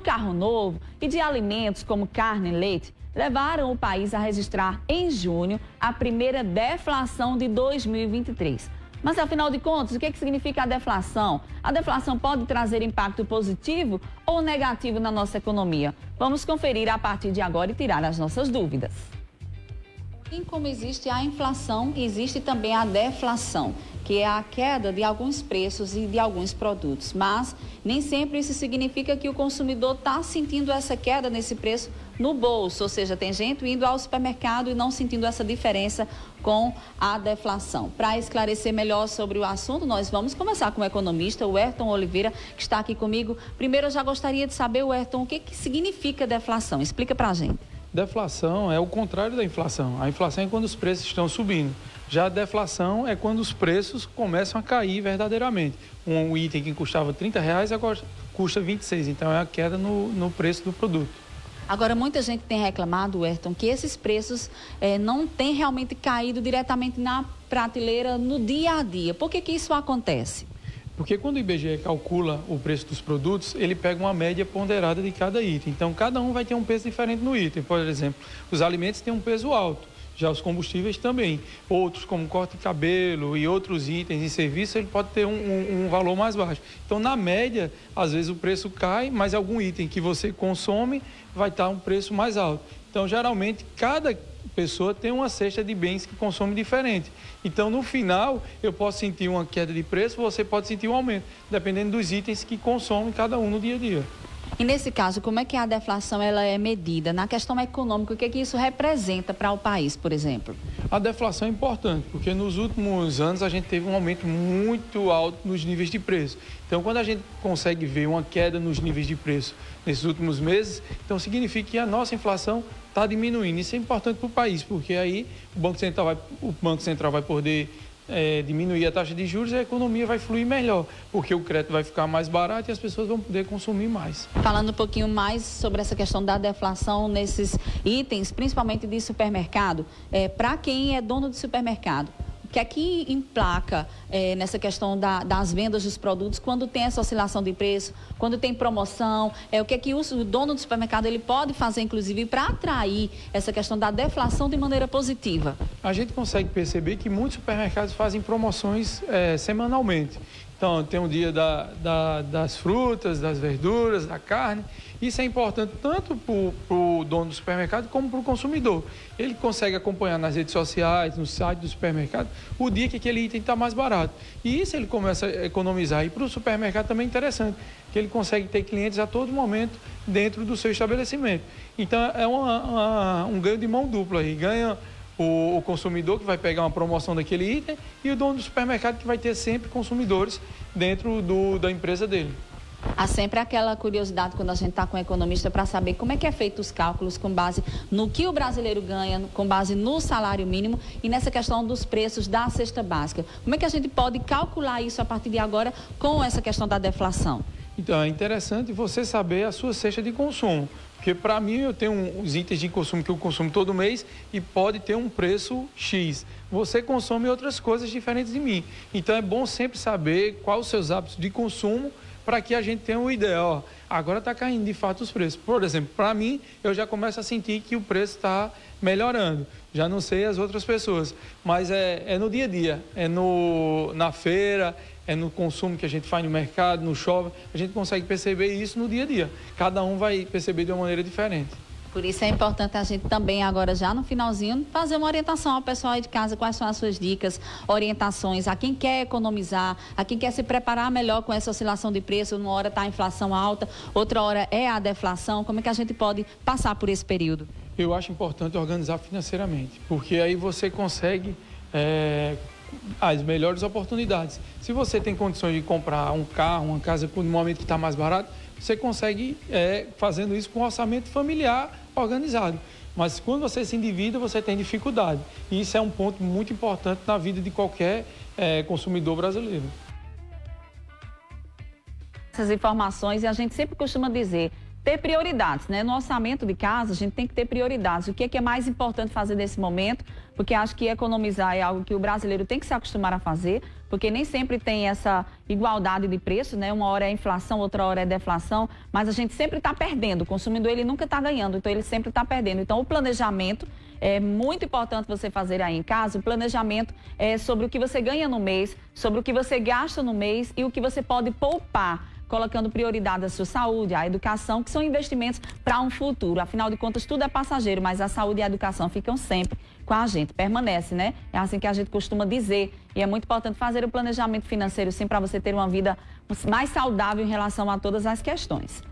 carro novo e de alimentos como carne e leite levaram o país a registrar em junho a primeira deflação de 2023. Mas, afinal de contas, o que significa a deflação? A deflação pode trazer impacto positivo ou negativo na nossa economia? Vamos conferir a partir de agora e tirar as nossas dúvidas. Assim como existe a inflação, existe também a deflação, que é a queda de alguns preços e de alguns produtos. Mas nem sempre isso significa que o consumidor está sentindo essa queda nesse preço no bolso. Ou seja, tem gente indo ao supermercado e não sentindo essa diferença com a deflação. Para esclarecer melhor sobre o assunto, nós vamos começar com o economista, o Ayrton Oliveira, que está aqui comigo. Primeiro, eu já gostaria de saber, Ayrton, o que significa deflação? Explica para a gente. Deflação é o contrário da inflação. A inflação é quando os preços estão subindo. Já a deflação é quando os preços começam a cair verdadeiramente. Um item que custava R$30 agora custa 26, então é a queda no preço do produto. Agora, muita gente tem reclamado, Ayrton, que esses preços não têm realmente caído diretamente na prateleira no dia a dia. Por que isso acontece? Porque quando o IBGE calcula o preço dos produtos, ele pega uma média ponderada de cada item. Então, cada um vai ter um peso diferente no item. Por exemplo, os alimentos têm um peso alto, já os combustíveis também. Outros, como corte de cabelo e outros itens e serviços, ele pode ter um valor mais baixo. Então, na média, às vezes o preço cai, mas algum item que você consome vai estar um preço mais alto. Então, geralmente, cada pessoa tem uma cesta de bens que consome diferente. Então, no final, eu posso sentir uma queda de preço, você pode sentir um aumento, dependendo dos itens que consome cada um no dia a dia. E nesse caso, como é que a deflação ela é medida? Na questão econômica, o que isso representa para o país, por exemplo? A deflação é importante, porque nos últimos anos a gente teve um aumento muito alto nos níveis de preço. Então, quando a gente consegue ver uma queda nos níveis de preço nesses últimos meses, então significa que a nossa inflação está diminuindo. Isso é importante para o país, porque aí o Banco Central vai poder diminuir a taxa de juros e a economia vai fluir melhor, porque o crédito vai ficar mais barato e as pessoas vão poder consumir mais. Falando um pouquinho mais sobre essa questão da deflação nesses itens, principalmente de supermercado, para quem é dono de supermercado, o que é que emplaca nessa questão das vendas dos produtos quando tem essa oscilação de preço, quando tem promoção, o que é que o dono do supermercado ele pode fazer, inclusive, para atrair essa questão da deflação de maneira positiva? A gente consegue perceber que muitos supermercados fazem promoções semanalmente. Então, tem um dia das frutas, das verduras, da carne. Isso é importante tanto para o dono do supermercado como para o consumidor. Ele consegue acompanhar nas redes sociais, no site do supermercado, o dia que aquele item está mais barato. E isso ele começa a economizar. E para o supermercado também é interessante, que ele consegue ter clientes a todo momento dentro do seu estabelecimento. Então, é um ganho de mão dupla aí. Ganha o consumidor que vai pegar uma promoção daquele item e o dono do supermercado que vai ter sempre consumidores dentro da empresa dele. Há sempre aquela curiosidade quando a gente está com o economista para saber como é que é feito os cálculos com base no que o brasileiro ganha, com base no salário mínimo e nessa questão dos preços da cesta básica. Como é que a gente pode calcular isso a partir de agora com essa questão da deflação? Então, é interessante você saber a sua cesta de consumo. Porque, para mim, eu tenho os itens de consumo que eu consumo todo mês e pode ter um preço X. Você consome outras coisas diferentes de mim. Então, é bom sempre saber quais os seus hábitos de consumo para que a gente tenha uma ideia. Ó, agora está caindo, de fato, os preços. Por exemplo, para mim, eu já começo a sentir que o preço está melhorando. Já não sei as outras pessoas. Mas é no dia a dia, na feira, é no consumo que a gente faz no mercado, no shopping, a gente consegue perceber isso no dia a dia. Cada um vai perceber de uma maneira diferente. Por isso é importante a gente também agora já no finalzinho fazer uma orientação ao pessoal aí de casa, quais são as suas dicas, orientações a quem quer economizar, a quem quer se preparar melhor com essa oscilação de preço, uma hora está a inflação alta, outra hora é a deflação, como é que a gente pode passar por esse período? Eu acho importante organizar financeiramente, porque aí você consegue as melhores oportunidades. Se você tem condições de comprar um carro, uma casa no momento que está mais barato, você consegue fazendo isso com um orçamento familiar organizado. Mas quando você se endivida, você tem dificuldade. E isso é um ponto muito importante na vida de qualquer consumidor brasileiro. Essas informações, e a gente sempre costuma dizer, ter prioridades, né? No orçamento de casa, a gente tem que ter prioridades. O que é mais importante fazer nesse momento? Porque acho que economizar é algo que o brasileiro tem que se acostumar a fazer, porque nem sempre tem essa igualdade de preço, né? Uma hora é inflação, outra hora é deflação, mas a gente sempre está perdendo. O consumidor, ele nunca está ganhando, então ele sempre está perdendo. Então, o planejamento é muito importante você fazer aí em casa. O planejamento é sobre o que você ganha no mês, sobre o que você gasta no mês e o que você pode poupar, colocando prioridade à sua saúde, à educação, que são investimentos para um futuro. Afinal de contas, tudo é passageiro, mas a saúde e a educação ficam sempre com a gente, permanece, né? É assim que a gente costuma dizer. E é muito importante fazer o planejamento financeiro, sim, para você ter uma vida mais saudável em relação a todas as questões.